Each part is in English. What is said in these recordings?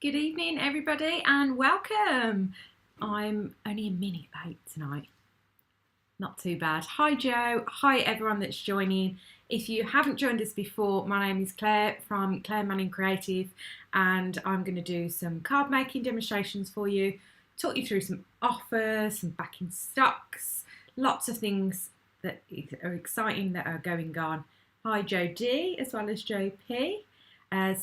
Good evening, everybody, and welcome. I'm only a minute late tonight. Not too bad. Hi, Joe. Hi, everyone that's joining. If you haven't joined us before, my name is Claire from Claire Manning Creative, and I'm going to do some card making demonstrations for you, talk you through some offers, some back in stocks, lots of things that are exciting that are going on. Hi, Joe D, as well as Joe P.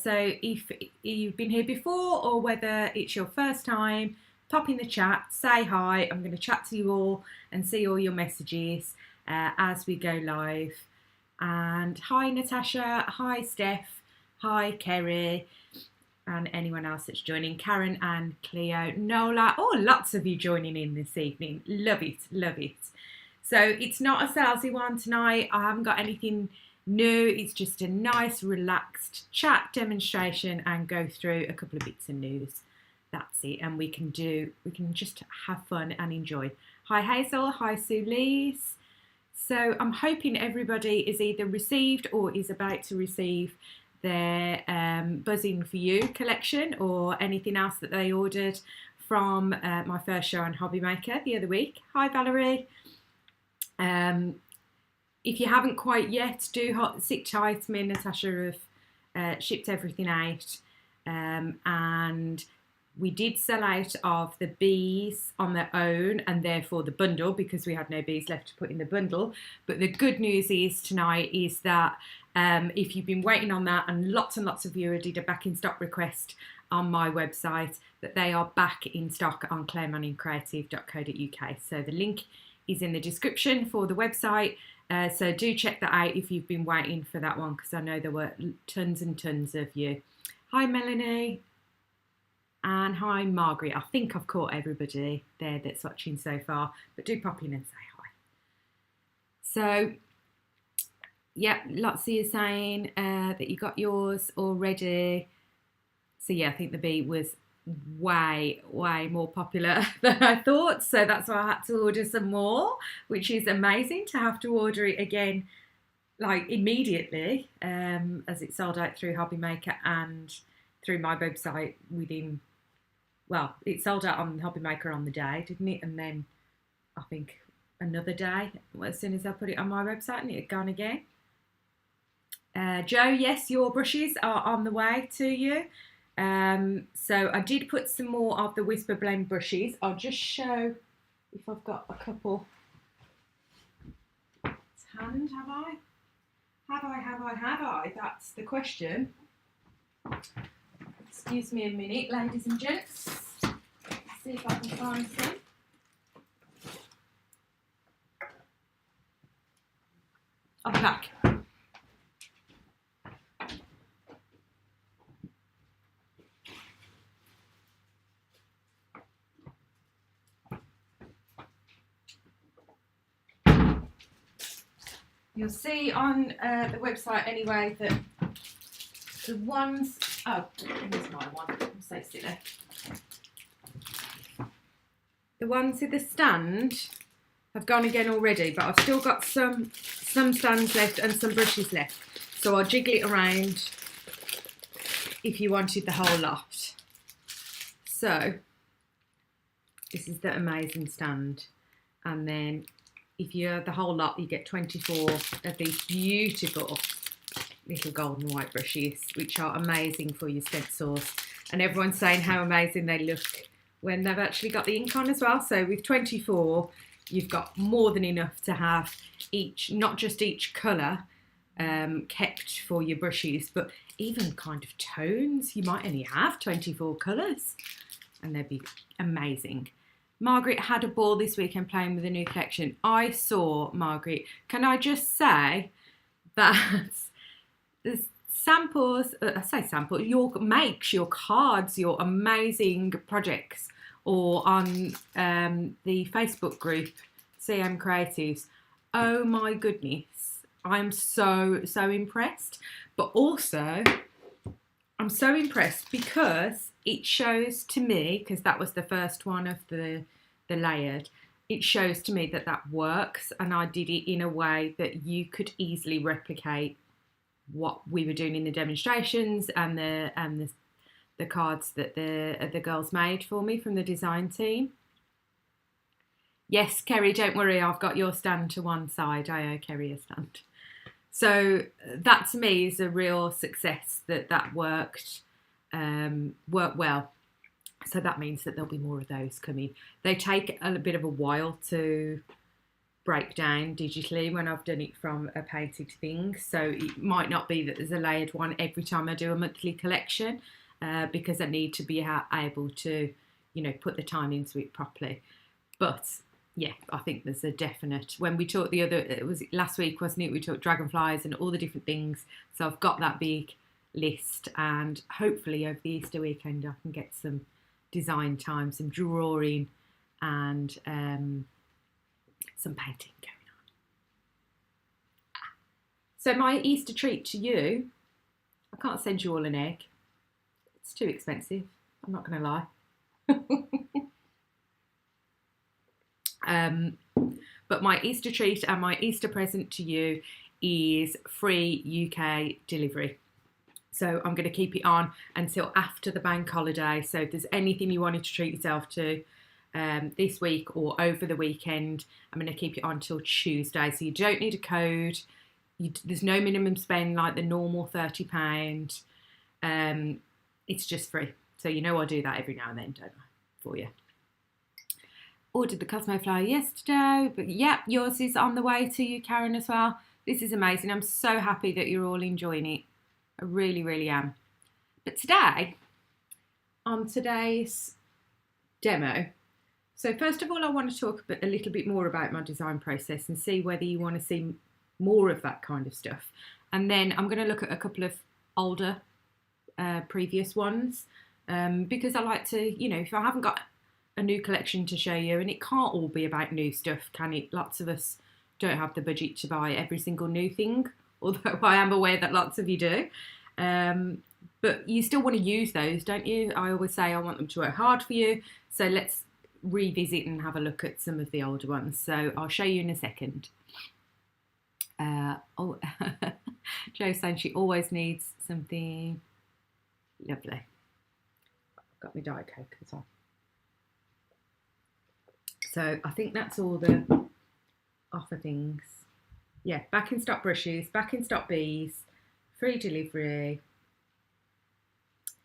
So if you've been here before or whether it's your first time, pop in the chat, say hi. I'm going to chat to you all and see all your messages as we go live. And hi Natasha, hi Steph, hi Kerry, and anyone else that's joining, Karen and Cleo, Nola. Oh, lots of you joining in this evening. Love it, love it. So it's not a salesy one tonight. I haven't got anything new. It's just a nice relaxed chat demonstration and go through a couple of bits of news. That's it, and we can just have fun and enjoy. Hi Hazel, hi Sue Lees. So I'm hoping everybody is either received or is about to receive their Buzzing For You collection or anything else that they ordered from my first show on Hobby Maker the other week. Hi Valerie. If you haven't quite yet, do sit tight. Me and Natasha have shipped everything out, and we did sell out of the bees on their own and therefore the bundle because we had no bees left to put in the bundle. But the good news is tonight is that if you've been waiting on that, and lots of you did a back in stock request on my website, that they are back in stock on claremanningcreative.co.uk. So the link is in the description for the website. So do check that out if you've been waiting for that one, because I know there were tons and tons of you. Hi Melanie, and hi Margaret. I think I've caught everybody there that's watching so far, but do pop in and say hi. So yeah, lots of you saying that you got yours already. So yeah, I think the bee was way more popular than I thought, so that's why I had to order some more, which is amazing to have to order it again like immediately, as it sold out through Hobby Maker and through my website within, well, it sold out on Hobby Maker on the day, didn't it? And then I think another day as soon as I put it on my website, and it had gone again. Joe, yes, your brushes are on the way to you. So I did put some more of the Whisper Blend brushes. I'll just show if I've got a couple. It's hand, have I? Have I? That's the question. Excuse me a minute, ladies and gents. Let's see if I can find some. I'll be back. You'll see on the website anyway that the ones, oh, here's my one, I'm so silly. The ones with the stand have gone again already, but I've still got some stands left and some brushes left. So I'll jiggle it around if you wanted the whole lot. So this is the amazing stand, and then if you have the whole lot, you get 24 of these beautiful little golden white brushes, which are amazing for your stencils. And everyone's saying how amazing they look when they've actually got the ink on as well. So with 24, you've got more than enough to have each, not just each colour kept for your brushes, but even kind of tones. You might only have 24 colours, and they'd be amazing. Margaret had a ball this weekend playing with a new collection. I saw, Margaret, can I just say that the samples, I say samples, your makes, your cards, your amazing projects, or on the Facebook group, CM Creatives, oh my goodness, I'm so impressed. But also, I'm so impressed because it shows to me, because that was the first one of the layered, it shows to me that that works, and I did it in a way that you could easily replicate what we were doing in the demonstrations and the the cards that the girls made for me from the design team. Yes, Kerry, don't worry, I've got your stand to one side. I owe Kerry a stand. So that to me is a real success that worked well. So that means that there'll be more of those coming. They take a bit of a while to break down digitally when I've done it from a painted thing. So it might not be that there's a layered one every time I do a monthly collection because I need to be able to, put the time into it properly. But yeah, I think there's a definite, when we talked it was last week, wasn't it? We talked dragonflies and all the different things. So I've got that big list, and hopefully over the Easter weekend I can get some design time, some drawing and some painting going on. So my Easter treat to you, I can't send you all an egg. It's too expensive, I'm not going to lie. But my Easter treat and my Easter present to you is free UK delivery. So I'm going to keep it on until after the bank holiday. So if there's anything you wanted to treat yourself to this week or over the weekend, I'm going to keep it on till Tuesday. So you don't need a code. There's no minimum spend like the normal £30. It's just free. So I do that every now and then, don't I, for you. Ordered the Cosmo Flower yesterday, but yeah, yours is on the way to you, Karen, as well. This is amazing. I'm so happy that you're all enjoying it. I really, really am. But today, on today's demo, so first of all, I want to talk a little bit more about my design process and see whether you want to see more of that kind of stuff. And then I'm going to look at a couple of older previous ones because I like to, if I haven't got a new collection to show you, and it can't all be about new stuff, can it? Lots of us don't have the budget to buy every single new thing, although I am aware that lots of you do. But you still want to use those, don't you? I always say I want them to work hard for you. So let's revisit and have a look at some of the older ones. So I'll show you in a second. Jo's saying she always needs something lovely. I've got my Diet Coke as well. So I think that's all the offer things. Yeah, back in stock brushes, back in stock bees, free delivery.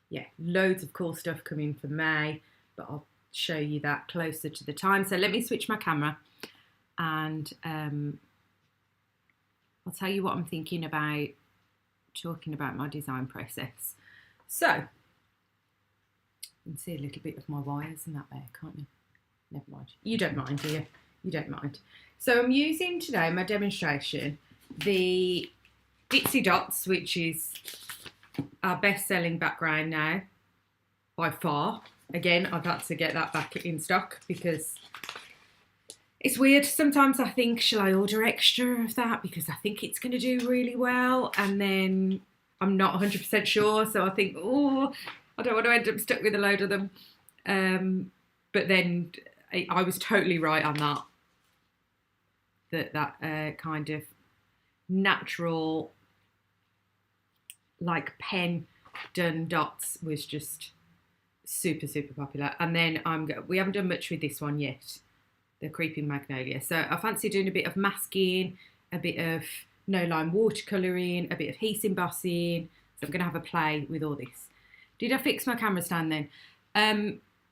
Yeah, loads of cool stuff coming for May, but I'll show you that closer to the time. So let me switch my camera and I'll tell you what I'm thinking about talking about my design process. So, you can see a little bit of my wires in that there, can't you? Never mind. You don't mind, do you? You don't mind. So I'm using today, my demonstration, the Ditsy Dots, which is our best-selling background now, by far. Again, I've had to get that back in stock because it's weird. Sometimes I think, shall I order extra of that because I think it's going to do really well, and then I'm not 100% sure, so I think, oh, I don't want to end up stuck with a load of them. But then I was totally right on that kind of natural, like pen done dots was just super, super popular. And then we haven't done much with this one yet, the Creeping Magnolia. So I fancy doing a bit of masking, a bit of no-line watercolouring, a bit of heat embossing. So I'm going to have a play with all this. Did I fix my camera stand then?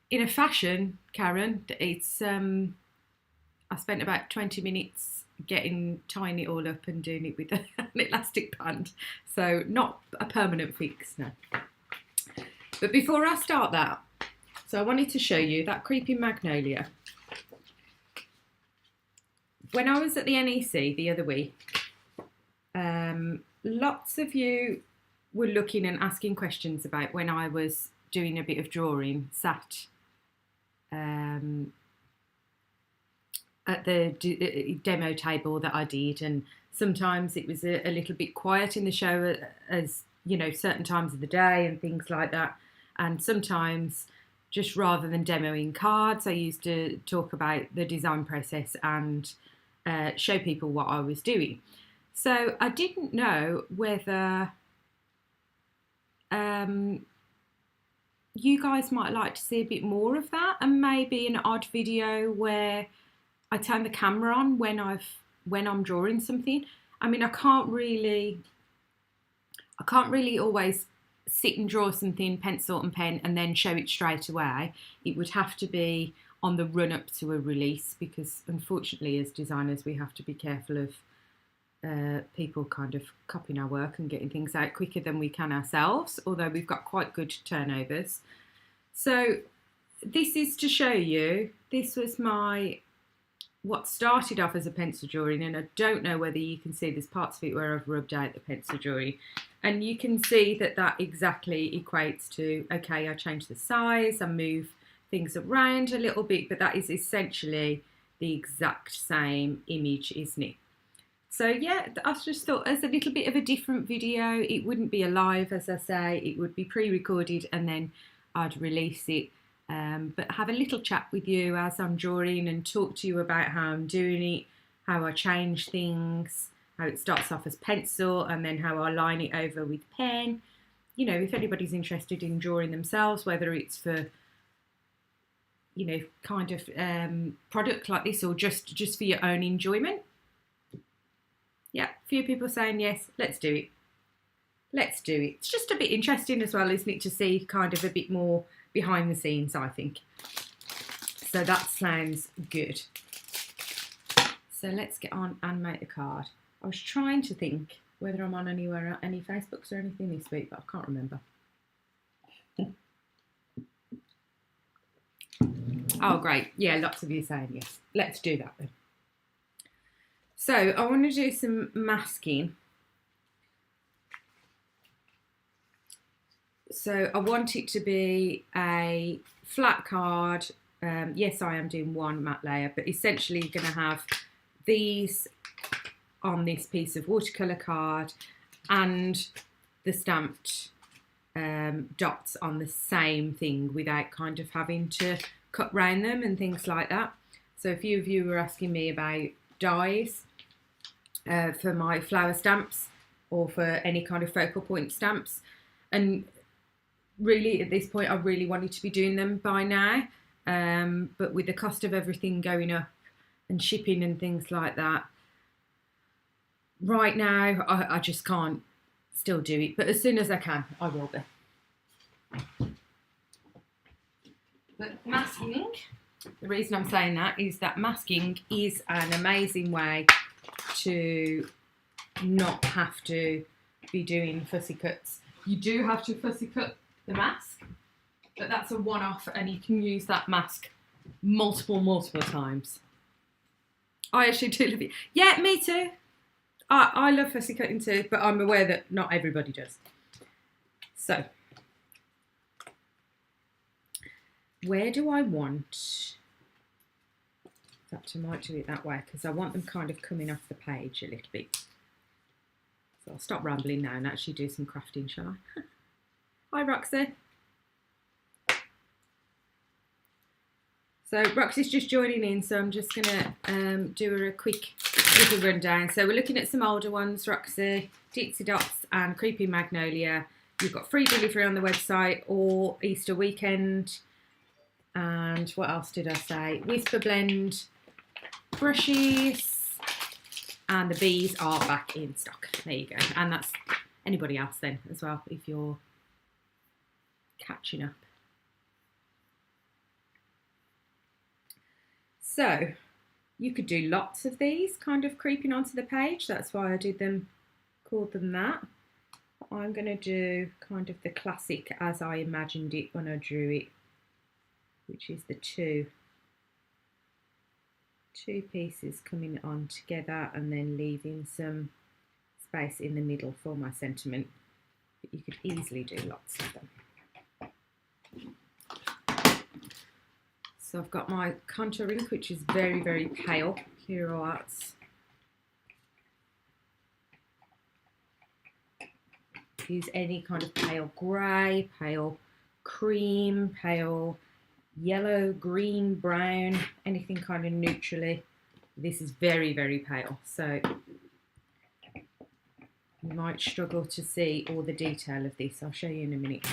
In a fashion, Karen, it's I spent about 20 minutes tying it all up and doing it with an elastic band. So not a permanent fix, no. But before I start that, so I wanted to show you that Creeping Magnolia. When I was at the NEC the other week, lots of you were looking and asking questions about when I was doing a bit of drawing, sat at the demo table that I did, and sometimes it was a little bit quiet in the show, as you know, certain times of the day and things like that. And sometimes, just rather than demoing cards, I used to talk about the design process and show people what I was doing. So I didn't know whether you guys might like to see a bit more of that, and maybe an odd video where I turn the camera on when I'm drawing something. I mean, I can't really always sit and draw something pencil and pen and then show it straight away. It would have to be on the run up to a release, because unfortunately as designers we have to be careful of people kind of copying our work and getting things out quicker than we can ourselves, although we've got quite good turnovers. So this is to show you, this was what started off as a pencil drawing, and I don't know whether you can see there's parts of it where I've rubbed out the pencil drawing, and you can see that exactly equates to, okay, I change the size, I move things around a little bit, but that is essentially the exact same image, isn't it? So yeah, I just thought as a little bit of a different video. It wouldn't be a live, as I say, it would be pre-recorded and then I'd release it. But have a little chat with you as I'm drawing and talk to you about how I'm doing it, how I change things, how it starts off as pencil and then how I line it over with pen. You know, if anybody's interested in drawing themselves, whether it's for, you know, kind of product like this or just for your own enjoyment. Yeah, a few people saying yes, let's do it. Let's do it. It's just a bit interesting as well, isn't it, to see kind of a bit more behind the scenes, I think. So that sounds good. So let's get on and make the card. I was trying to think whether I'm on any Facebooks or anything this week, but I can't remember. Oh, great. Yeah, lots of you saying yes. Let's do that then. So I want to do some masking. So I want it to be a flat card. Yes, I am doing one matte layer, but essentially you're going to have these on this piece of watercolour card and the stamped dots on the same thing without kind of having to cut round them and things like that. So a few of you were asking me about dies for my flower stamps or for any kind of focal point stamps, and really at this point I really wanted to be doing them by now, but with the cost of everything going up and shipping and things like that, right now I just can't still do it, but as soon as I can I will be. But masking, the reason I'm saying that is that masking is an amazing way to not have to be doing fussy cuts. You do have to fussy cut the mask, but that's a one-off and you can use that mask multiple times. I actually do love it. Yeah, me too. I love fussy cutting too, but I'm aware that not everybody does. So, where do I want? In fact, I might do it that way because I want them kind of coming off the page a little bit. So I'll stop rambling now and actually do some crafting, shall I? Hi, Roxy. So Roxy's just joining in, so I'm just going to do her a quick little rundown. So we're looking at some older ones, Roxy, Ditsy Dots and Creeping Magnolia. You've got free delivery on the website or Easter weekend. And what else did I say? Whisper Blend brushes, and the bees are back in stock. There you go. And that's anybody else then as well, if you're catching up. So you could do lots of these kind of creeping onto the page. That's why I did them, called them that. I'm going to do kind of the classic as I imagined it when I drew it, which is the two pieces coming on together and then leaving some space in the middle for my sentiment. But you could easily do lots of them. So I've got my contour ink, which is very, very pale, Hero Arts. Use any kind of pale grey, pale cream, pale yellow, green, brown, anything kind of neutrally. This is very, very pale, so you might struggle to see all the detail of this. I'll show you in a minute.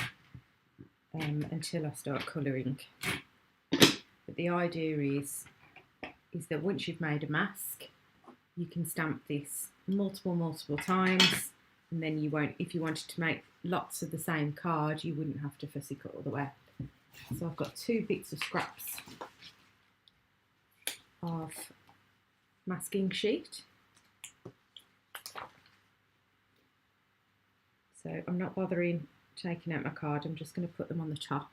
until I start colouring. But the idea is that once you've made a mask, you can stamp this multiple times, and then you won't, if you wanted to make lots of the same card, you wouldn't have to fussy cut all the way. So I've got 2 bits of scraps of masking sheet. So I'm not bothering taking out my card, I'm just going to put them on the top.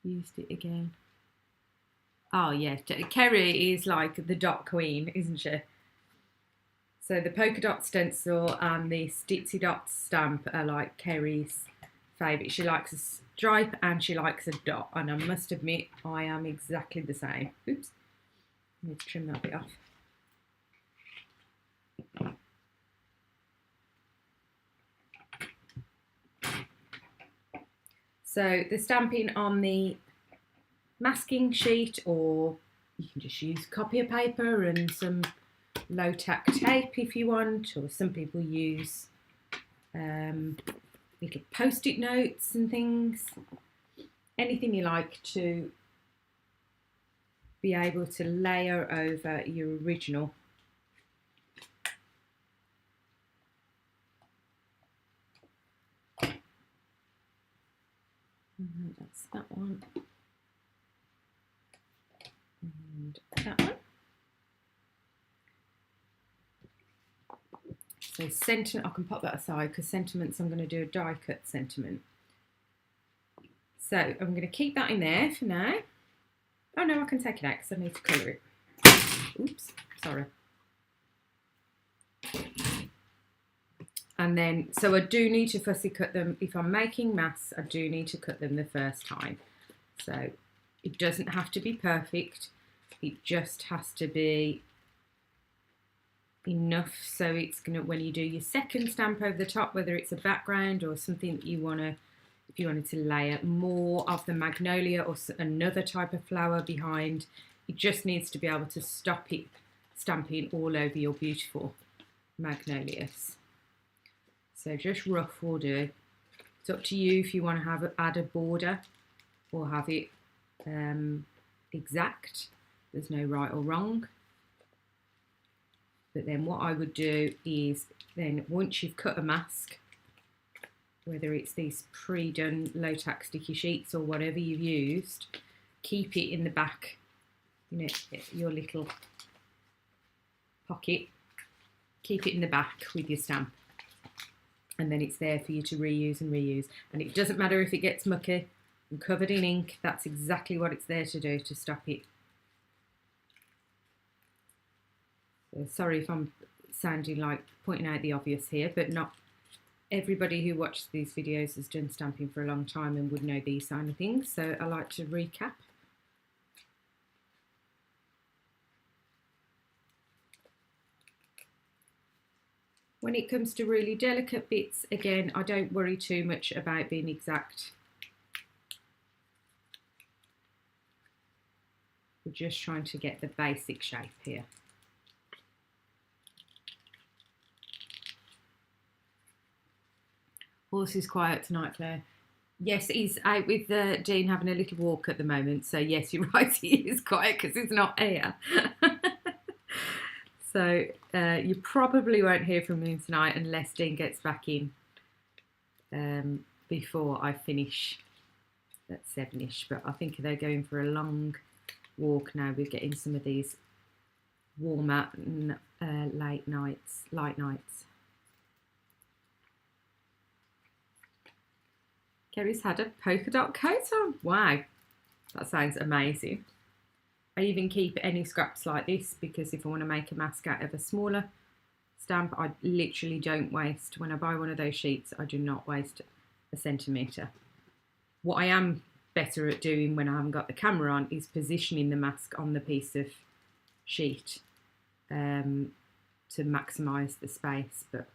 Used it again. Oh yeah, Kerry is like the dot queen, isn't she? So the polka dot stencil and this Ditsy dot stamp are like Kerry's favourite. She likes a stripe and she likes a dot, and I must admit I am exactly the same. Oops, I need to trim that bit off. So the stamping on the masking sheet, or you can just use copier paper and some low tack tape if you want, or some people use little post-it notes and things. Anything you like to be able to layer over your original. That's that one. And that one. So sentiment, I can pop that aside because sentiments, I'm going to do a die cut sentiment. So I'm going to keep that in there for now. Oh no, I can take it out because I need to colour it. Oops, sorry. And then, so I do need to fussy cut them. If I'm making masks, I do need to cut them the first time. So it doesn't have to be perfect. It just has to be enough so it's gonna, when you do your second stamp over the top, whether it's a background or something that you wanna, if you wanted to layer more of the magnolia or another type of flower behind, it just needs to be able to stop it stamping all over your beautiful magnolias. So just rough will do. It's up to you if you want to add a border or have it exact. There's no right or wrong. But then what I would do is then once you've cut a mask, whether it's these pre-done low tack sticky sheets or whatever you've used, keep it in the back, you know, your little pocket. Keep it in the back with your stamp. And then it's there for you to reuse and reuse. And it doesn't matter if it gets mucky and covered in ink, that's exactly what it's there to do, to stop it. So sorry if I'm sounding like pointing out the obvious here, but not everybody who watches these videos has done stamping for a long time and would know these kind of things. So I like to recap. When it comes to really delicate bits, again, I don't worry too much about being exact. We're just trying to get the basic shape here. Horse is quiet tonight, Claire. Yes, he's out with Dean having a little walk at the moment. So yes, you're right, he is quiet because he's not here. So you probably won't hear from him tonight unless Dean gets back in before I finish at 7ish. But I think they're going for a long walk now. We're getting some of these warmer light nights. Kerry's had a polka dot coat on. Wow, that sounds amazing. I even keep any scraps like this because if I want to make a mask out of a smaller stamp, I literally don't waste. When I buy one of those sheets, I do not waste a centimetre. What I am better at doing when I haven't got the camera on is positioning the mask on the piece of sheet to maximise the space. But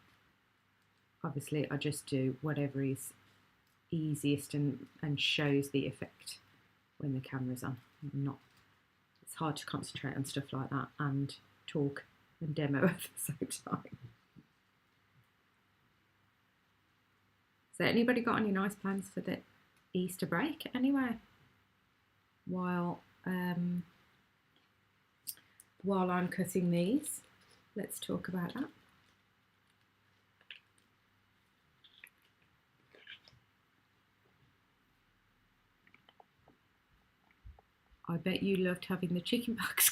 obviously I just do whatever is easiest and shows the effect when the camera's on. It's hard to concentrate on stuff like that and talk and demo at the same time. So anybody got any nice plans for the Easter break anyway? While I'm cutting these, let's talk about that. I bet you loved having the chicken pox.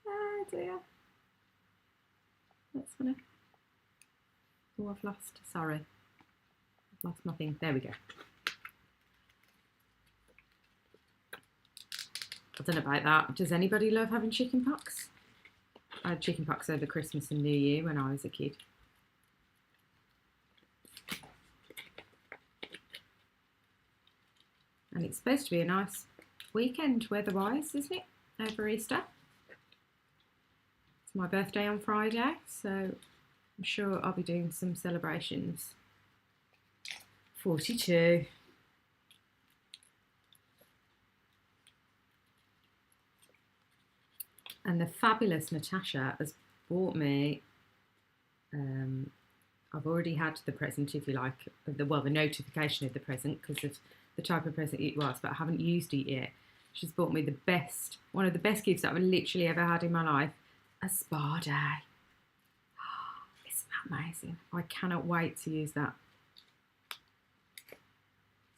Oh dear. That's funny. Oh, I've lost, sorry. I've lost my thing. There we go. I don't know about that. Does anybody love having chicken pox? I had chicken pox over Christmas and New Year when I was a kid. And it's supposed to be a nice weekend weather-wise, isn't it? Over Easter. It's my birthday on Friday, so I'm sure I'll be doing some celebrations. 42. And the fabulous Natasha has bought me, I've already had the present, if you like, the notification of the present because of the type of present it was, but I haven't used it yet. She's bought me one of the best gifts that I've literally ever had in my life, a spa day. Isn't that amazing? I cannot wait to use that.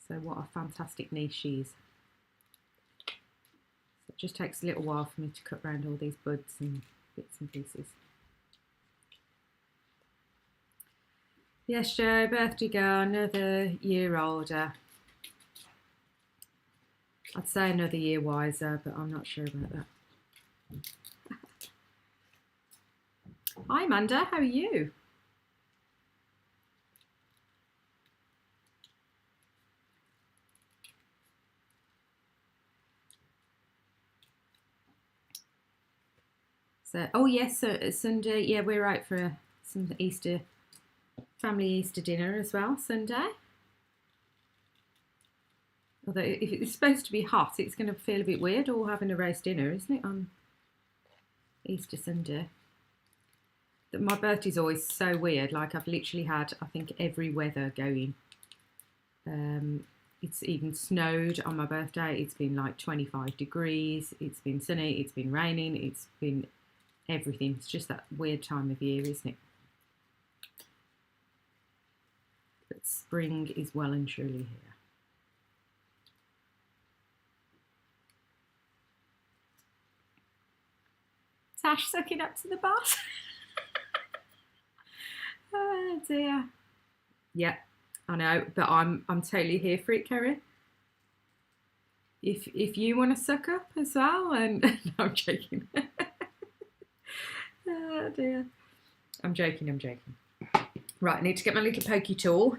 So what a fantastic niece she is. It just takes a little while for me to cut around all these buds and bits and pieces. Yes, Joe, birthday girl, another year older. I'd say another year wiser, but I'm not sure about that. Hi, Amanda, how are you? So, oh yes, Sunday, yeah, we're out for some family Easter dinner as well, Sunday. Although if it's supposed to be hot, it's going to feel a bit weird all having a roast dinner, isn't it, on Easter Sunday? My birthday's always so weird. Like I've literally had, I think, every weather going. It's even snowed on my birthday. It's been like 25 degrees. It's been sunny. It's been raining. It's been everything. It's just that weird time of year, isn't it? But spring is well and truly here. Tash sucking up to the boss. Oh dear. Yeah, I know, but I'm totally here for it, Kerry. If you want to suck up as well, and no, I'm joking. Oh dear. I'm joking. Right, I need to get my little pokey tool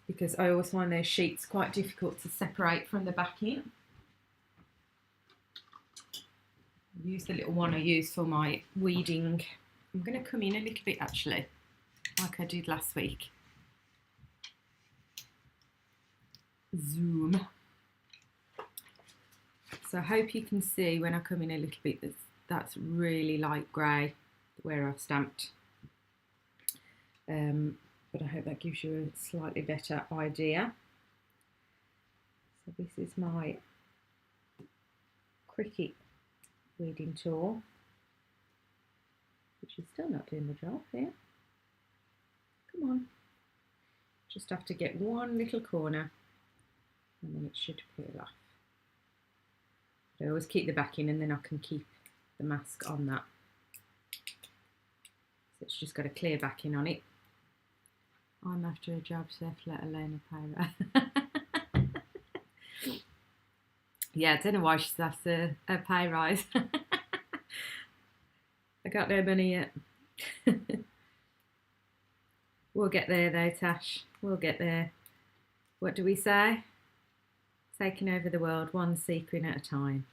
because I always find those sheets quite difficult to separate from the backing. Use the little one I use for my weeding. I'm going to come in a little bit actually, like I did last week. Zoom. So I hope you can see when I come in a little bit that's really light grey where I've stamped. But I hope that gives you a slightly better idea. So this is my Cricut weeding tool, which is still not doing the job here. Come on. Just have to get one little corner and then it should peel off. I always keep the backing and then I can keep the mask on that. So it's just got a clear backing on it. I'm after a job, Chef, let alone a pay rise. Yeah, I don't know why she's after a pay rise. I got no money yet. We'll get there though, Tash. We'll get there. What do we say? Taking over the world one sequin at a time.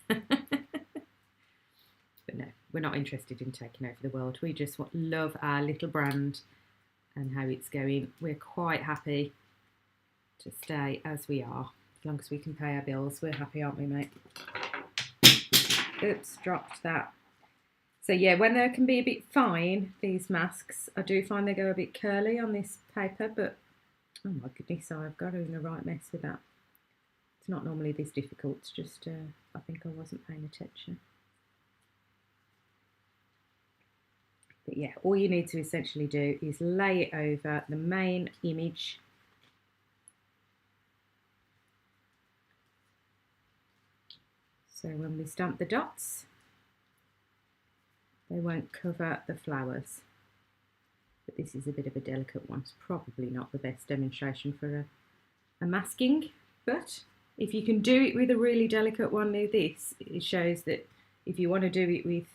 But no, we're not interested in taking over the world. We just love our little brand and how it's going. We're quite happy to stay as we are. As long as we can pay our bills, we're happy, aren't we, mate? Oops, dropped that. So yeah, when they can be a bit fine, these masks, I do find they go a bit curly on this paper, but oh my goodness, I've got in the right mess with that. It's not normally this difficult, it's just I think I wasn't paying attention. But yeah, all you need to essentially do is lay it over the main image. So when we stamp the dots, they won't cover the flowers. But this is a bit of a delicate one. It's probably not the best demonstration for a masking, but if you can do it with a really delicate one like this, it shows that if you want to do it with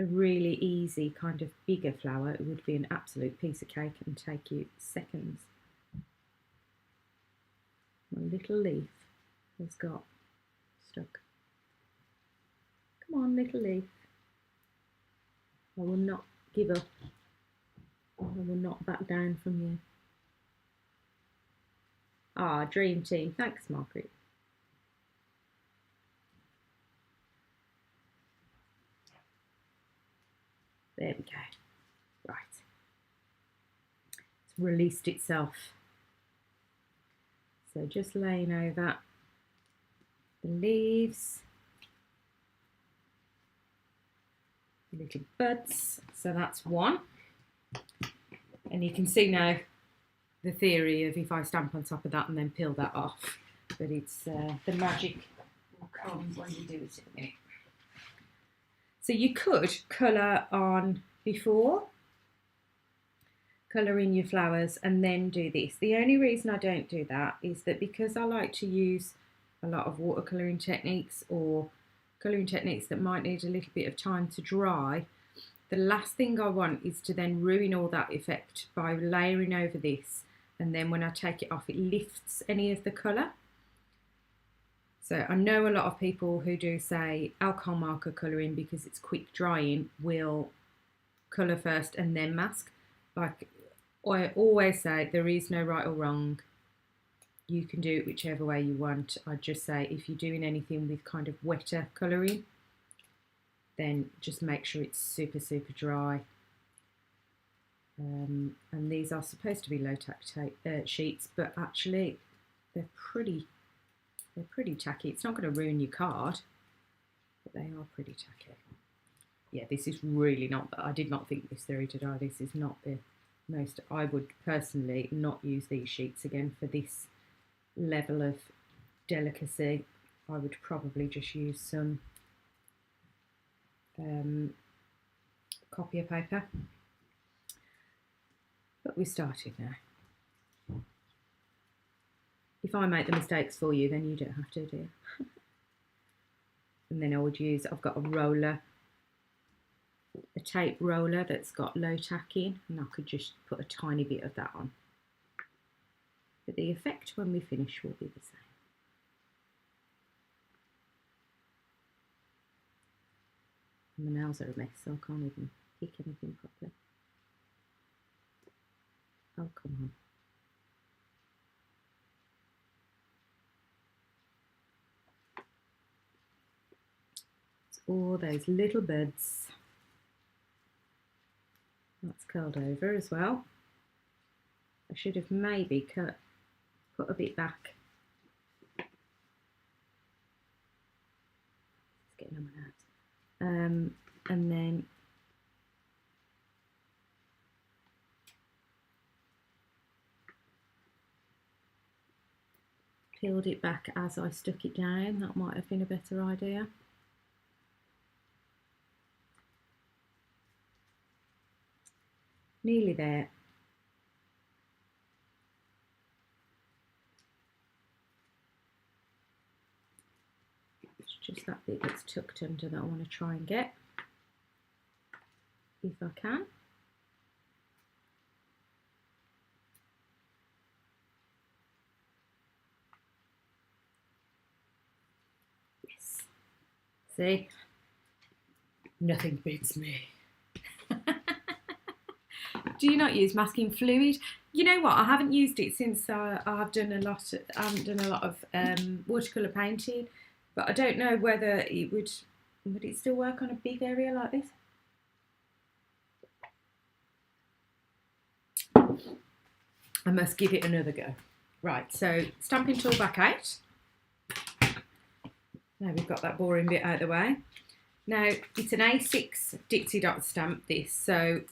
a really easy kind of bigger flower, it would be an absolute piece of cake and take you seconds. My little leaf has got stuck. Come on, little leaf. I will not give up. I will not back down from you. Ah, dream team. Thanks, Margaret. There we go. Right. It's released itself. So just laying over the leaves, the little buds. So that's one. And you can see now the theory of if I stamp on top of that and then peel that off, but it's the magic will come when you do it in a minute. So you could colour on before, colour in your flowers and then do this. The only reason I don't do that is that because I like to use a lot of watercolouring techniques or colouring techniques that might need a little bit of time to dry, the last thing I want is to then ruin all that effect by layering over this, and then when I take it off it lifts any of the colour. So I know a lot of people who do say alcohol marker colouring because it's quick drying will colour first and then mask. Like I always say, there is no right or wrong. You can do it whichever way you want. I just say if you're doing anything with kind of wetter colouring, then just make sure it's super, super dry. And these are supposed to be low tack sheets, but actually they're pretty tacky. It's not going to ruin your card, but they are pretty tacky. Yeah, this is really not, I did not think this through, did I? This is not the most, I would personally not use these sheets again for this level of delicacy. I would probably just use some copier paper. But we started now. If I make the mistakes for you, then you don't have to, do you? And then I would use, I've got a roller, a tape roller that's got low tack in, and I could just put a tiny bit of that on. But the effect when we finish will be the same. And my nails are a mess, so I can't even pick anything properly. Oh, come on. It's all those little buds. That's curled over as well. I should have maybe put a bit back. It's getting on my hands. And then peeled it back as I stuck it down. That might have been a better idea. Nearly there. It's just that bit that's tucked under that I want to try and get, if I can. Yes. See? Nothing beats me. Do you not use masking fluid? You know what? I haven't used it since I've done a lot. I haven't done a lot of watercolour painting, but I don't know whether it would Would it still work on a big area like this? I must give it another go. Right, so stamping tool back out. Now we've got that boring bit out of the way. Now, it's an A6 Ditsy dot stamp, this, so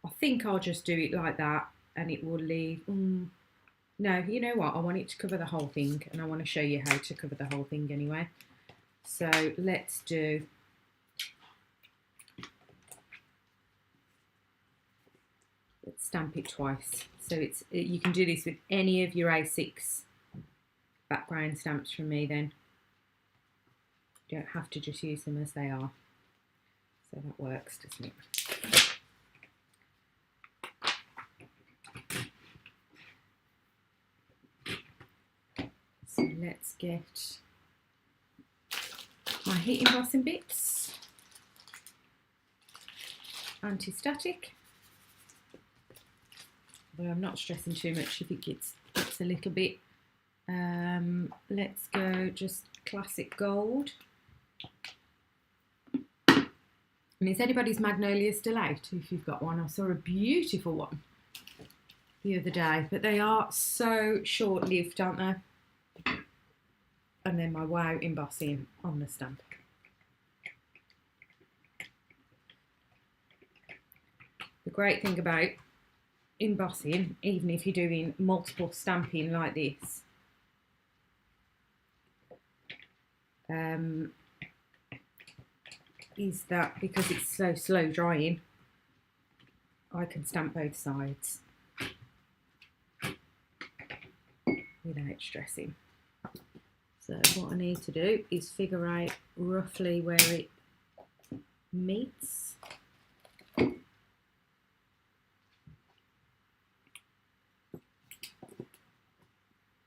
I think I'll just do it like that and it will leave... No, you know what? I want it to cover the whole thing and I want to show you how to cover the whole thing anyway. So let's stamp it twice. So you can do this with any of your A6 background stamps from me then. You don't have to just use them as they are. So that works, doesn't it? So let's get my heat embossing bits, anti-static, but I'm not stressing too much if it gets a little bit. Let's go just classic gold. And is anybody's Magnolia still out? If you've got one, I saw a beautiful one the other day, but they are so short-lived, aren't they? And then my wow embossing on the stamp. The great thing about embossing, even if you're doing multiple stamping like this, is that because it's so slow drying, I can stamp both sides without stressing. So what I need to do is figure out roughly where it meets.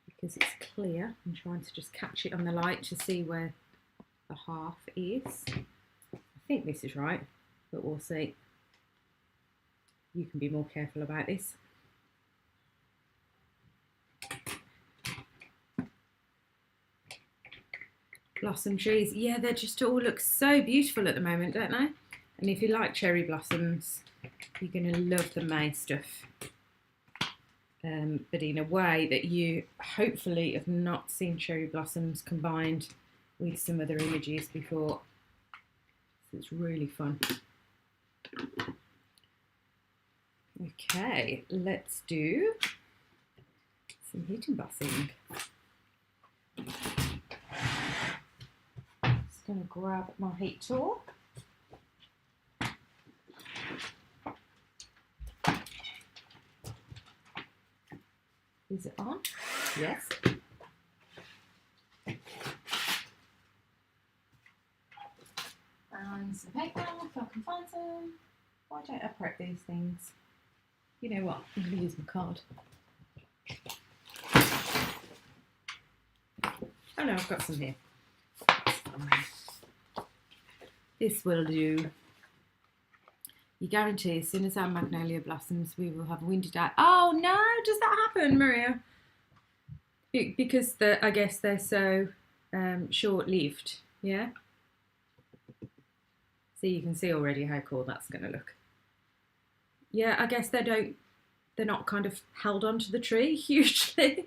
Because it's clear, I'm trying to just catch it on the light to see where the half is. I think this is right, but we'll see. You can be more careful about this. Blossom trees, yeah, they just all look so beautiful at the moment, don't they? And if you like cherry blossoms, you're going to love the May stuff. But in a way that you hopefully have not seen cherry blossoms combined with some other images before. So it's really fun. Okay, let's do some heat embossing. Just going to grab my heat tool. Is it on? Yes. And some paper, if I can find some. Why don't I prep these things? You know what? I'm going to use my card. Oh no, I've got some here. This will do. You guarantee as soon as our Magnolia blossoms, we will have a windy day. Oh no, does that happen, Maria? Because I guess they're so short-lived, yeah? So you can see already how cool that's going to look. Yeah, I guess they're not kind of held onto the tree hugely.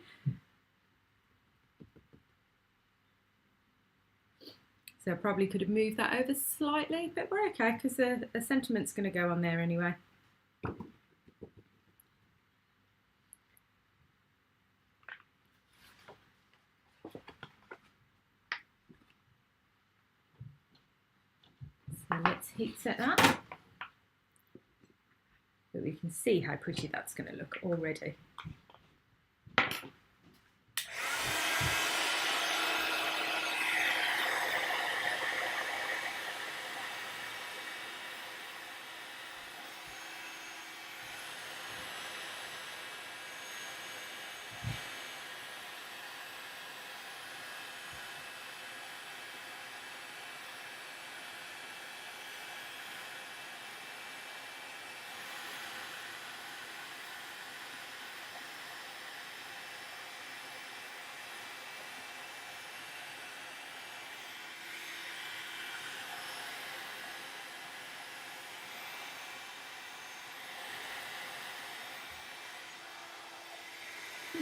So I probably could have moved that over slightly, but we're okay because the sentiment's going to go on there anyway. So let's heat set that, so we can see how pretty that's going to look already.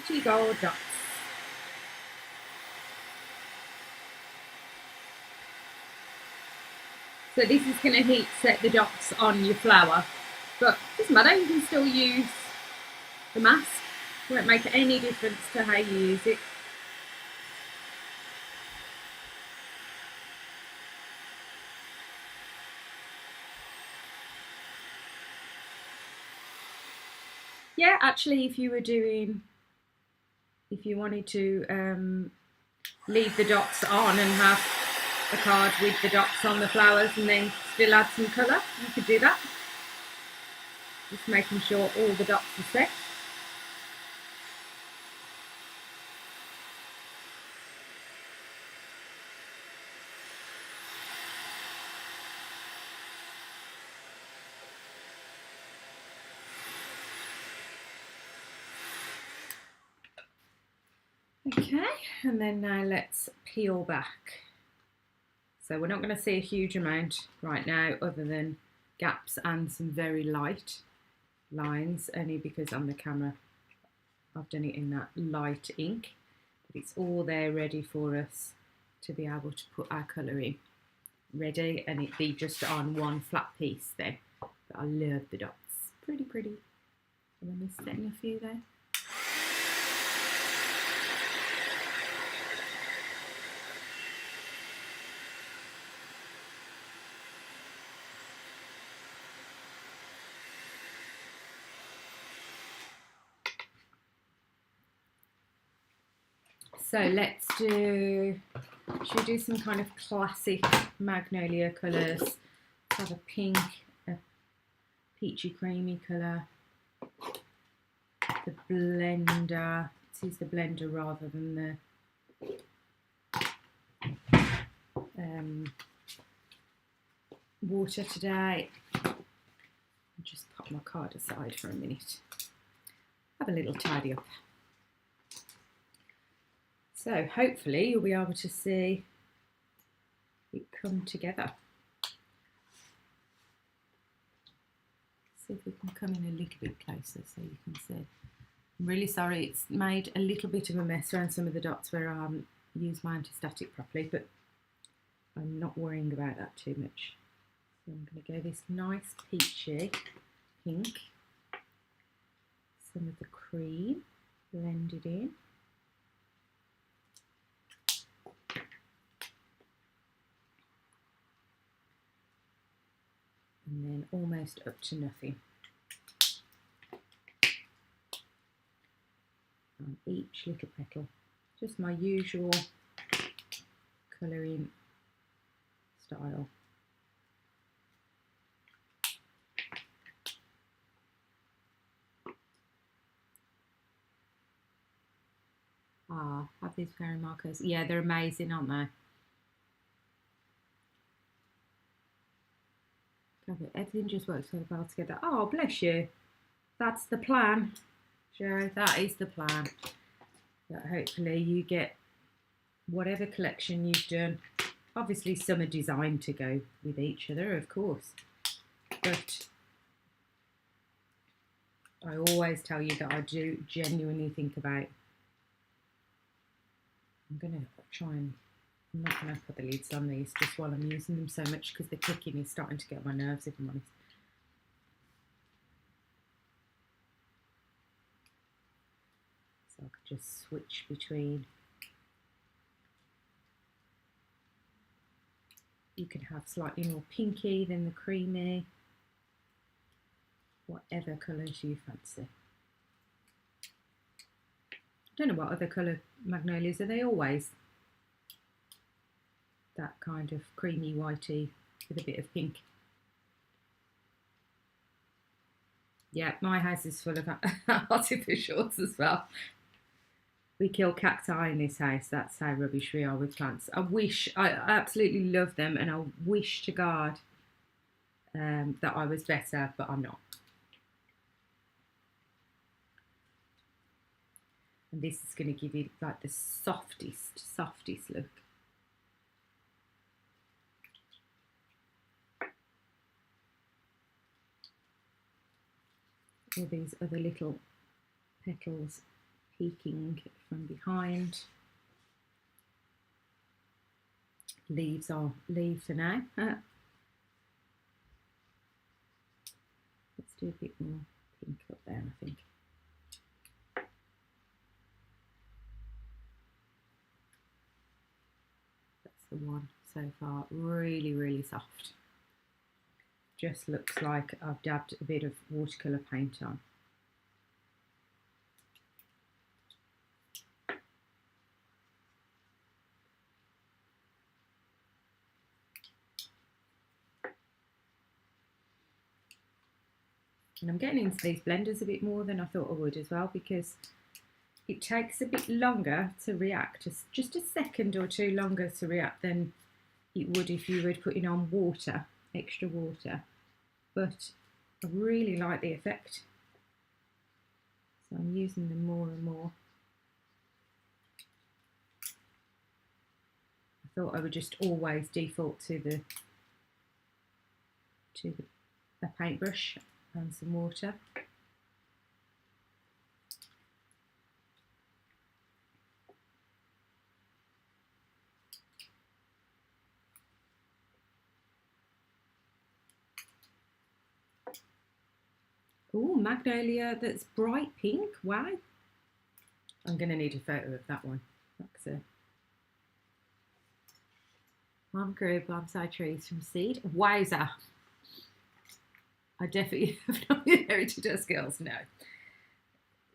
pretty gold dots. So this is going to heat set the dots on your flower, but it doesn't matter, you can still use the mask. It won't make any difference to how you use it. Yeah, actually, if you wanted to leave the dots on and have a card with the dots on the flowers and then still add some colour, you could do that. Just making sure all the dots are set. Okay, and then now let's peel back. So we're not going to see a huge amount right now other than gaps and some very light lines, only because on the camera I've done it in that light ink, but it's all there ready for us to be able to put our colour in. Ready, and it be just on one flat piece then. But I love the dots, pretty. And then we're setting a few there. So should we do some kind of classic Magnolia colours? Let's have a pink, a peachy creamy colour. The blender, let's use the blender rather than the water today. I'll just pop my card aside for a minute. Have a little tidy up. So hopefully you'll be able to see it come together. See if we can come in a little bit closer so you can see. I'm really sorry, it's made a little bit of a mess around some of the dots where I haven't used my anti-static properly, but I'm not worrying about that too much. So I'm going to go this nice peachy pink, some of the cream blended in. And then almost up to nothing on each little petal. Just my usual colouring style. Have these fairy markers. Yeah, they're amazing, aren't they? Everything just works so well together. Oh, bless you. That's the plan, Joe. That is the plan. That hopefully you get whatever collection you've done. Obviously, some are designed to go with each other, of course. But I always tell you that I do genuinely think about. I'm going to try and. I'm not going to put the lids on these just while I'm using them so much because the clicking is starting to get on my nerves, if I'm honest. So I could just switch between. You can have slightly more pinky than the creamy. Whatever colours you fancy. I don't know what other colour magnolias are they always? That kind of creamy whitey with a bit of pink. Yeah, my house is full of artificials as well. We kill cacti in this house. That's how rubbish we are with plants. I absolutely love them, and I wish to God that I was better, but I'm not. And this is going to give you like the softest look. All these other little petals peeking from behind. Leaves are leaves for now. Let's do a bit more pink up there, I think. That's the one so far. Really, really soft. Just looks like I've dabbed a bit of watercolour paint on. And I'm getting into these blenders a bit more than I thought I would as well, because it takes a bit longer to react, just a second or two longer to react than it would if you were putting on water, extra water. But I really like the effect, so I'm using them more and more. I thought I would just always default to a paintbrush and some water. Oh, Magnolia, that's bright pink. Wow. I'm going to need a photo of that one. That's a Mom grew bonsai trees from seed. Wowza. I definitely have not inherited her skills, no.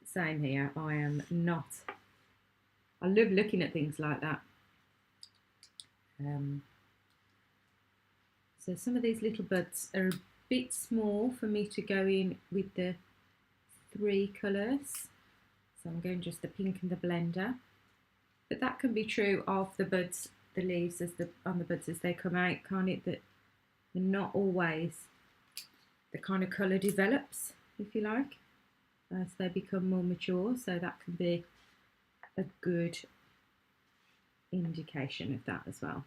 Same here. I am not. I love looking at things like that. So some of these little buds are a bit small for me to go in with the 3 colours. So I'm going just the pink and the blender. But that can be true of the buds, the leaves on the buds as they come out, can't it? That they're not always the kind of colour develops, if you like, as they become more mature. So that can be a good indication of that as well.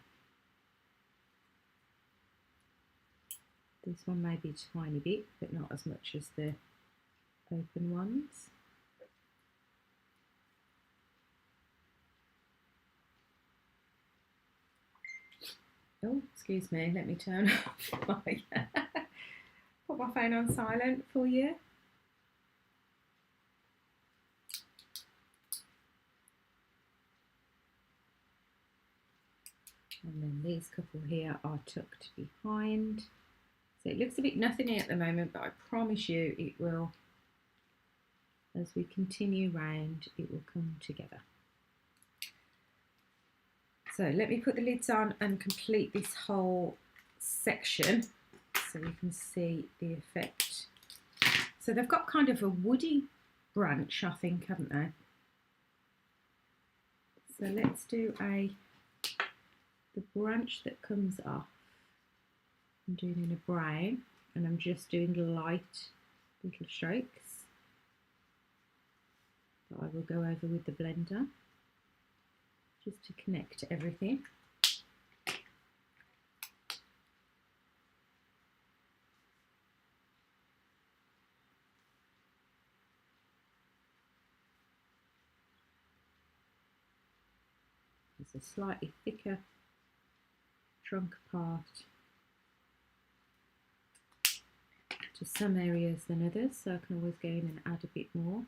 This one may be a tiny bit, but not as much as the open ones. Oh, excuse me, let me turn off my put my phone on silent for you. And then these couple here are tucked behind. So it looks a bit nothingy at the moment, but I promise you it will, as we continue round, it will come together. So let me put the lids on and complete this whole section so you can see the effect. So they've got kind of a woody branch, I think, haven't they? So let's do the branch that comes off. I'm doing in a brown, and I'm just doing light little strokes that I will go over with the blender just to connect everything. There's a slightly thicker trunk part to some areas than others, so I can always go in and add a bit more.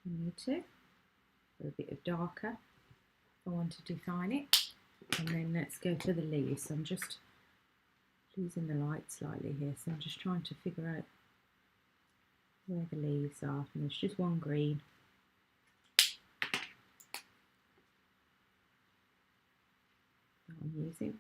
I need to, for a bit of darker, I want to define it. And then let's go to the leaves. I'm just losing the light slightly here, so I'm just trying to figure out where the leaves are. And there's just one green. That I'm using.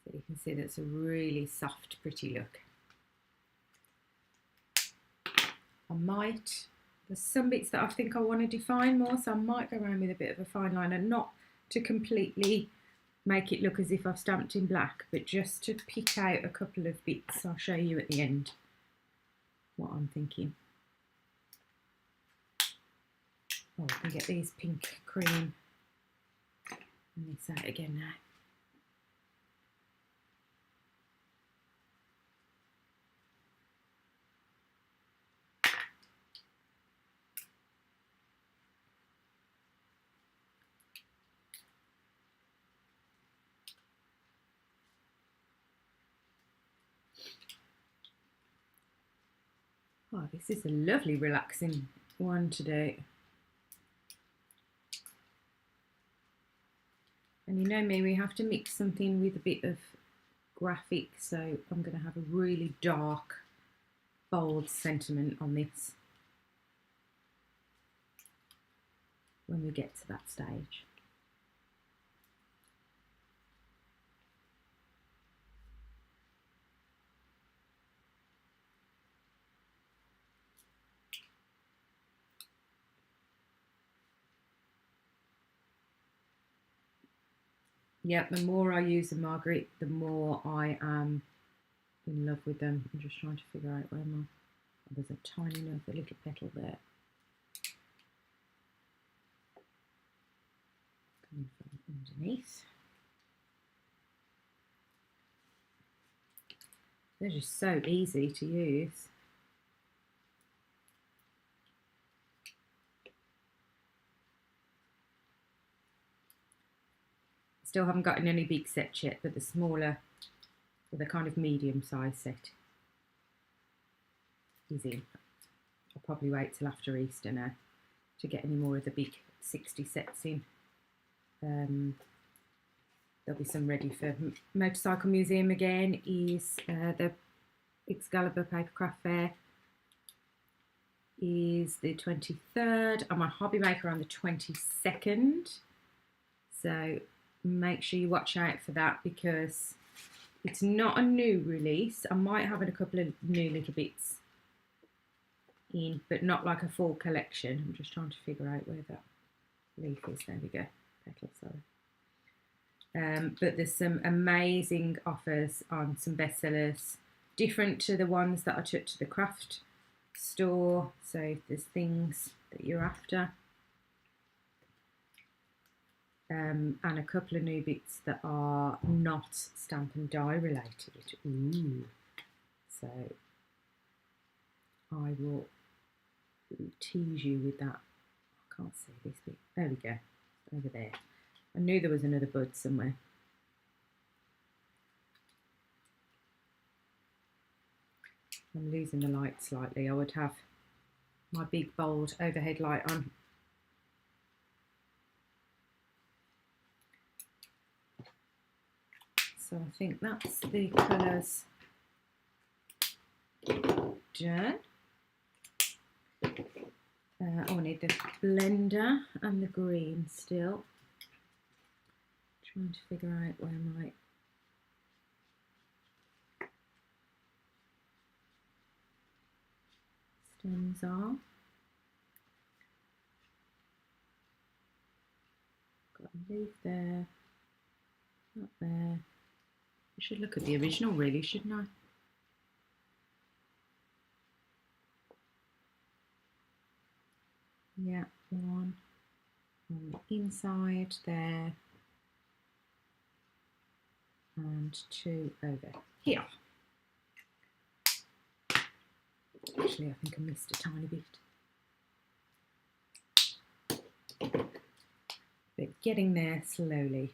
So you can see that's a really soft, pretty look. There's some bits that I think I want to define more, so I might go around with a bit of a fine liner, not to completely make it look as if I've stamped in black, but just to pick out a couple of bits. I'll show you at the end what I'm thinking. Oh, I can get these pink cream and this out again now. Oh, this is a lovely relaxing one to do. And you know me, we have to mix something with a bit of graphic, so I'm going to have a really dark, bold sentiment on this when we get to that stage. Yep, the more I use the Margaret, the more I am in love with them. I'm just trying to figure out where my... Oh, there's a tiny little petal there. Coming from underneath. They're just so easy to use. Still haven't gotten any big sets yet, but the smaller, or the kind of medium size set is in. I'll probably wait till after Easter now to get any more of the big 60 sets in. There'll be some ready for Motorcycle Museum again, is the Excalibur Papercraft Fair is the 23rd. I'm on Hobby Maker on the 22nd. So make sure you watch out for that because it's not a new release. I might have a couple of new little bits in, but not like a full collection. I'm just trying to figure out where that leaf is. There we go. Petal, sorry. But there's some amazing offers on some bestsellers, different to the ones that I took to the craft store. So if there's things that you're after. And a couple of new bits that are not stamp and die related. Ooh. So I will tease you with that. I can't see this bit. There we go. Over there. I knew there was another bud somewhere. I'm losing the light slightly. I would have my big bold overhead light on. So I think that's the colours done. I need the blender and the green still. Trying to figure out where my stems are. Got a leaf there, not there. I should look at the original really, shouldn't I? Yeah, one on the inside there and two over here. Actually, I think I missed a tiny bit. But getting there slowly.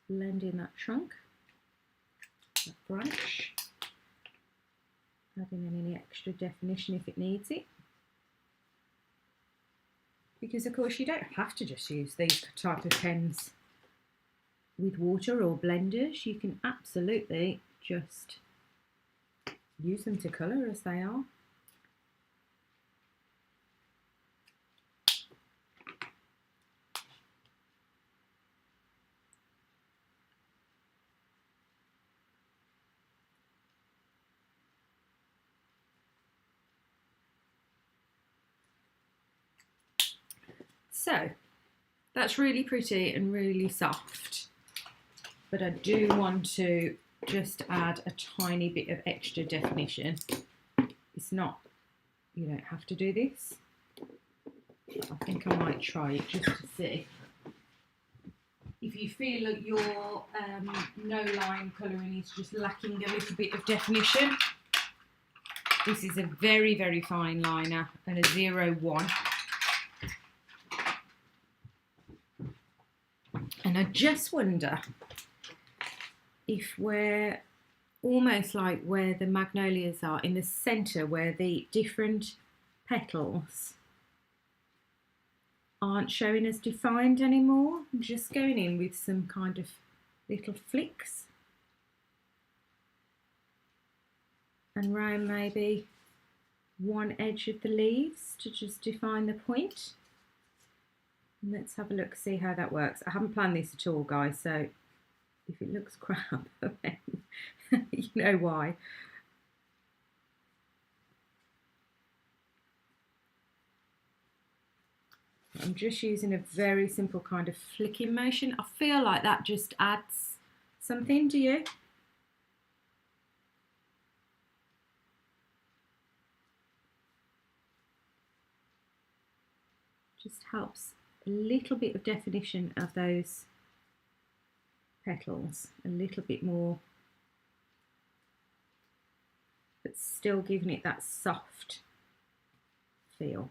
Blend in that trunk, that branch, adding in any extra definition if it needs it. Because of course you don't have to just use these type of pens with water or blenders. You can absolutely just use them to colour as they are. So that's really pretty and really soft, but I do want to just add a tiny bit of extra definition. It's not, you don't have to do this. I think I might try it just to see. If you feel that your no line colouring is just lacking a little bit of definition, this is a very, very fine liner and a 01. And I just wonder if we're almost like where the magnolias are, in the centre where the different petals aren't showing as defined anymore. I'm just going in with some kind of little flicks and round maybe one edge of the leaves to just define the point. And let's have a look, see how that works. I haven't planned this at all, guys, so if it looks crap, then you know why. I'm just using a very simple kind of flicking motion. I feel like that just adds something, do you? Just helps a little bit of definition of those petals, a little bit more, but still giving it that soft feel.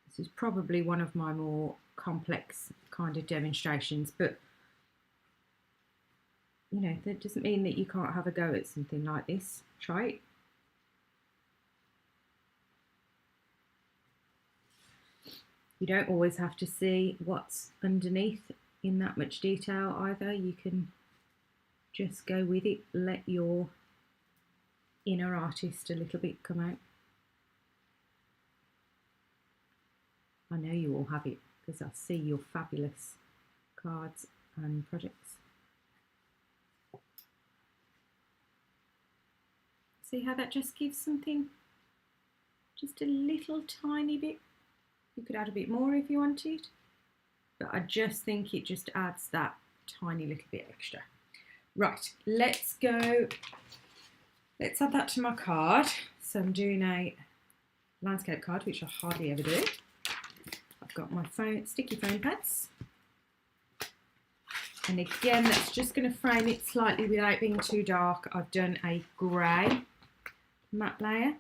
This is probably one of my more complex kind of demonstrations, but you know, that doesn't mean that you can't have a go at something like this. Try it. You don't always have to see what's underneath in that much detail either. You can just go with it, let your inner artist a little bit come out. I know you all have it because I see your fabulous cards and projects. See how that just gives something, just a little tiny bit. You could add a bit more if you wanted, but I just think it just adds that tiny little bit extra. Right, let's go. Let's add that to my card. So I'm doing a landscape card, which I hardly ever do. I've got my sticky foam pads. And again, that's just going to frame it slightly without being too dark. I've done a grey matte layer.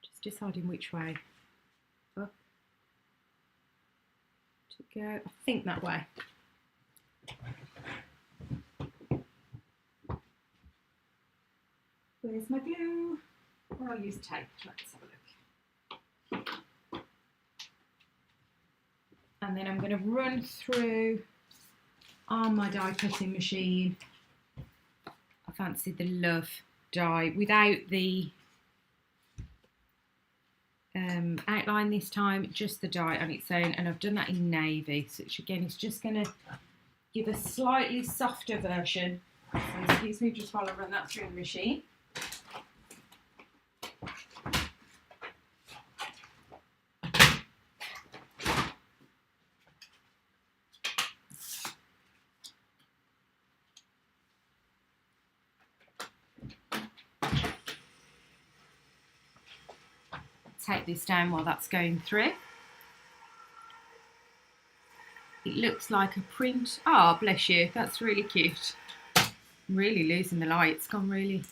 Just deciding which way up to go. I think that way. Where's my glue? Or I'll use tape. Let's have a look. And then I'm going to run through on my die cutting machine. I fancy the Love die without the outline this time, just the die on its own, and I've done that in navy, so which again is just going to give a slightly softer version. So excuse me just while I run that through the machine. Take this down while that's going through. It looks like a print. Oh, bless you, that's really cute. I'm really losing the light. It's gone really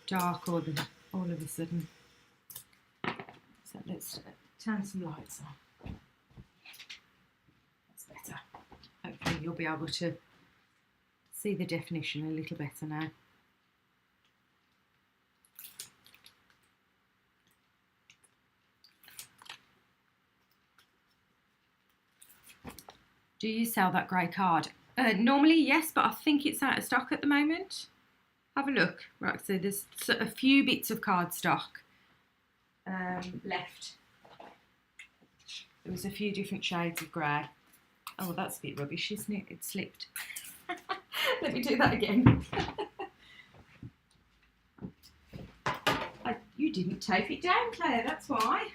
dark all of a sudden. So let's turn some lights on. That's better. Hopefully you'll be able to see the definition a little better now. Do you sell that grey card? Normally, yes, but I think it's out of stock at the moment. Have a look. Right, so there's a few bits of card stock left. There was a few different shades of grey. Oh, well, that's a bit rubbish, isn't it? It slipped. Let me do that again. didn't tape it down, Claire, that's why.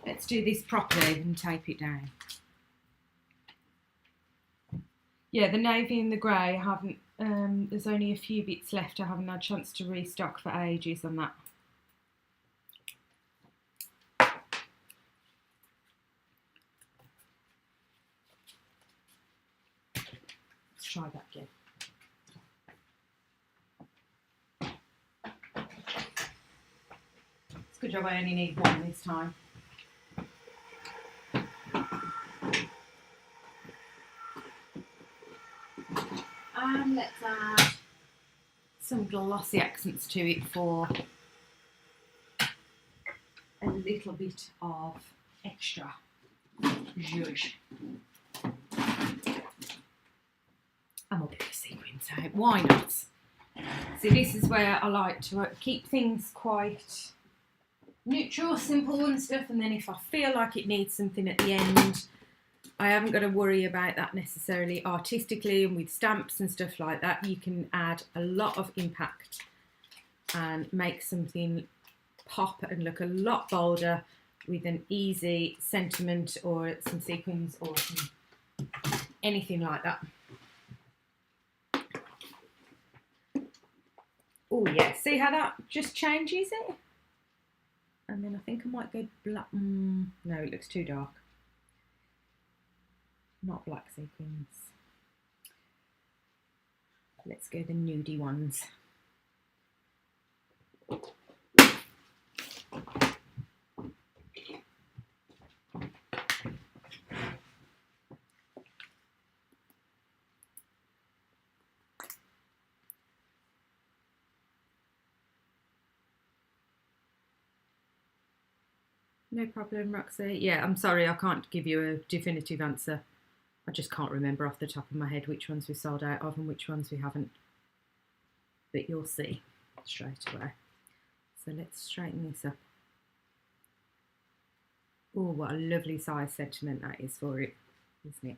Let's do this properly and tape it down. Yeah, the navy and the grey, I haven't, there's only a few bits left. I haven't had a chance to restock for ages on that. Let's try that again. It's a good job I only need one this time. And let's add some glossy accents to it for a little bit of extra zhuzh. And we'll get the sequins out. Why not? See, this is where I like to keep things quite neutral, simple and stuff, and then if I feel like it needs something at the end, I haven't got to worry about that necessarily artistically, and with stamps and stuff like that, you can add a lot of impact and make something pop and look a lot bolder with an easy sentiment or some sequins or some anything like that. Oh yeah, see how that just changes it? And then I think I might go black. No, it looks too dark. Not black sequins. Let's go the nudie ones. No problem, Roxy. Yeah, I'm sorry, I can't give you a definitive answer. I just can't remember off the top of my head which ones we sold out of and which ones we haven't. But you'll see straight away. So let's straighten this up. Oh, what a lovely size sentiment that is for it, isn't it?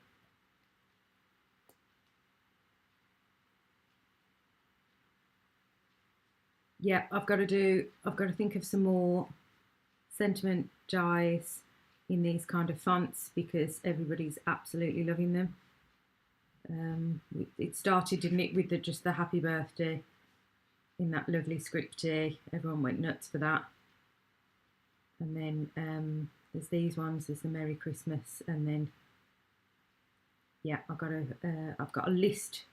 Yeah, I've got to think of some more sentiment dies in these kind of fonts because everybody's absolutely loving them. It started, didn't it, with just the happy birthday in that lovely scripty. Everyone went nuts for that. And then there's these ones, there's the Merry Christmas, and then yeah, I've got a list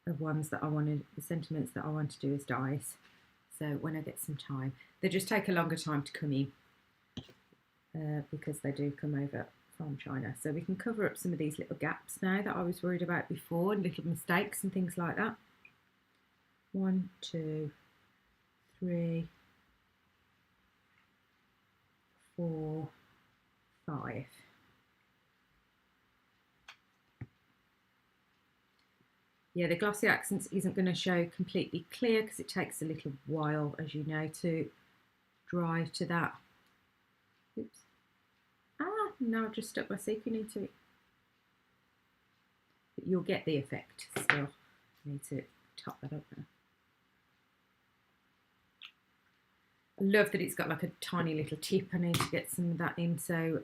of ones that I wanted, the sentiments that I want to do as dies. So when I get some time, they just take a longer time to come in. Because they do come over from China. So we can cover up some of these little gaps now that I was worried about before, and little mistakes and things like that. 1, 2, 3, 4, 5. Yeah, the glossy accents isn't going to show completely clear because it takes a little while, as you know, to dry to that. Oops. Ah, no, I've just stuck my sequin into it. But you'll get the effect still. I need to top that up now. I love that it's got like a tiny little tip. I need to get some of that in. So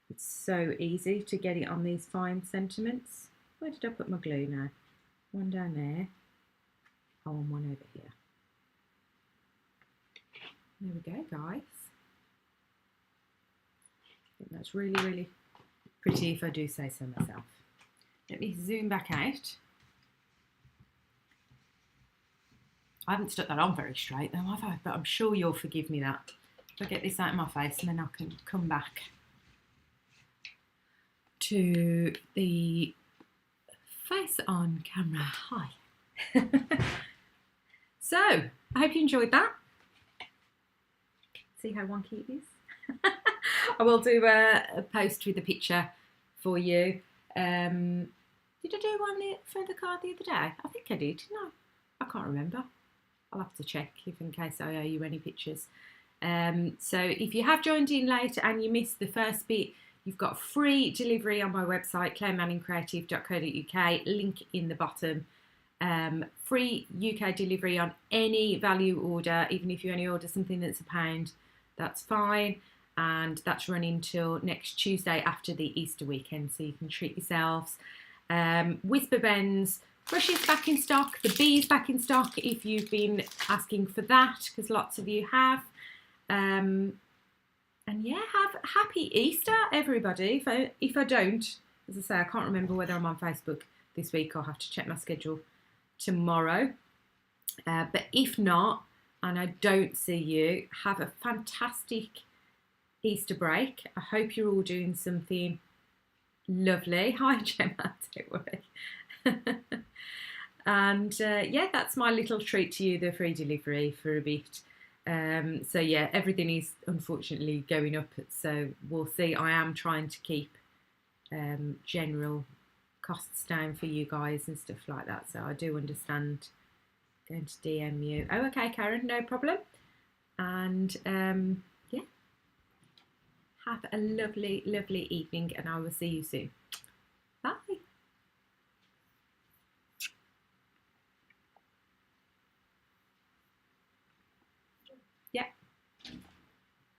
it's so easy to get it on these fine sentiments. Where did I put my glue now? One down there. Oh, and one over here. There we go, guys. I think that's really, really pretty if I do say so myself. Let me zoom back out. I haven't stuck that on very straight though, have I? But I'm sure you'll forgive me that. If I get this out of my face and then I can come back to the face on camera. Hi. So, I hope you enjoyed that. See how wonky it is? I will do a post with a picture for you. Did I do one for the card the other day? I think I did. No, I can't remember. I'll have to check if in case I owe you any pictures. So if you have joined in late and you missed the first bit, you've got free delivery on my website, clairemanningcreative.co.uk, link in the bottom. Free UK delivery on any value order, even if you only order something that's £1, that's fine. And that's running till next Tuesday after the Easter weekend, so you can treat yourselves. Whisper Bends brushes back in stock, the bees back in stock if you've been asking for that, because lots of you have. And yeah, have happy Easter, everybody. If I don't, as I say, I can't remember whether I'm on Facebook this week. I'll have to check my schedule tomorrow. But if not, and I don't see you, have a fantastic Easter break. I hope you're all doing something lovely. Hi Gemma, don't worry. And yeah, that's my little treat to you, the free delivery for a bit. So yeah, everything is unfortunately going up, so we'll see. I am trying to keep general costs down for you guys and stuff like that, so I do understand going to DM you. Oh, okay, Karen, no problem. And yeah, have a lovely, lovely evening, and I will see you soon.